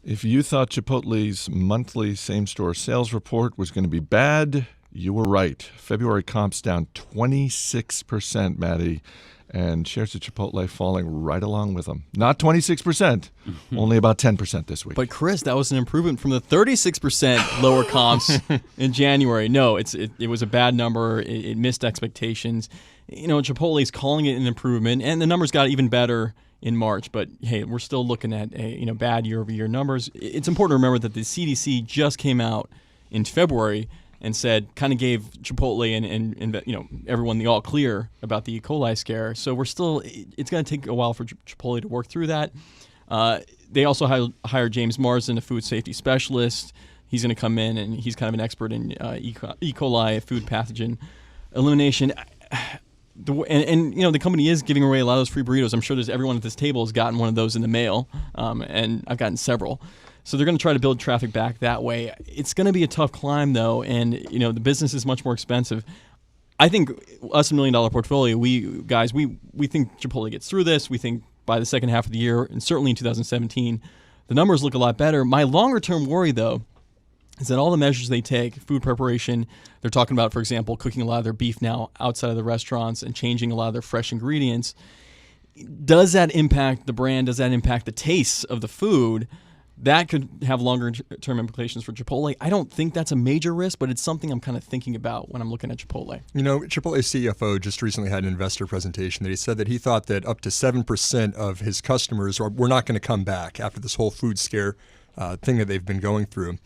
If you thought Chipotle's monthly same-store sales report was going to be bad, you were right. February comps down 26%, Maddie, and shares of Chipotle falling right along with them. Not 26%, only about 10% this week. But Chris, that was an improvement from the 36% lower comps in January. No, it was a bad number. It missed expectations. Chipotle's calling it an improvement, and the numbers got even better in March, but hey, we're still looking at bad year-over-year numbers. It's important to remember that the CDC just came out in February and gave Chipotle and everyone the all clear about the E. coli scare. So it's going to take a while for Chipotle to work through that. They also hired James Marsden, a food safety specialist. He's going to come in, and he's kind of an expert in E. coli, food pathogen elimination. The company is giving away a lot of those free burritos. I'm sure everyone at this table has gotten one of those in the mail, and I've gotten several. So they're going to try to build traffic back that way. It's going to be a tough climb, though, and the business is much more expensive. I think us $1 million portfolio, we think Chipotle gets through this. We think by the second half of the year, and certainly in 2017, the numbers look a lot better. My longer-term worry, though, is that all the measures they take, food preparation, they're talking about, for example, cooking a lot of their beef now outside of the restaurants and changing a lot of their fresh ingredients. Does that impact the brand? Does that impact the tastes of the food? That could have longer-term implications for Chipotle. I don't think that's a major risk, but it's something I'm kind of thinking about when I'm looking at Chipotle. Chipotle's CFO just recently had an investor presentation that he said that he thought that up to 7% of his customers were not going to come back after this whole food scare thing that they've been going through.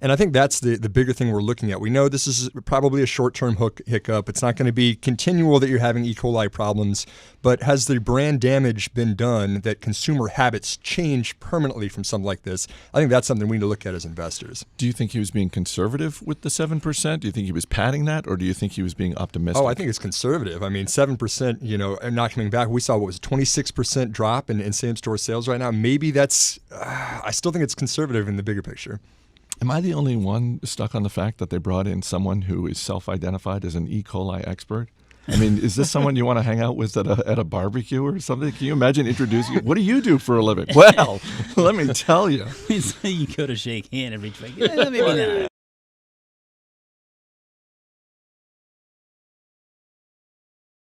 And I think that's the bigger thing we're looking at. We know this is probably a short-term hiccup. It's not going to be continual that you're having E. coli problems, but has the brand damage been done that consumer habits change permanently from something like this? I think that's something we need to look at as investors. Do you think he was being conservative with the 7%? Do you think he was padding that, or do you think he was being optimistic? Oh, I think it's conservative. I mean, 7%, and not coming back. We saw, 26% drop in same-store sales right now. Maybe that's, I still think it's conservative in the bigger picture. Am I the only one stuck on the fact that they brought in someone who is self-identified as an E. coli expert? I mean, is this someone you want to hang out with at a barbecue or something? Can you imagine introducing you? What do you do for a living? Well, let me tell you. You go to shake hand and reach back. Maybe not.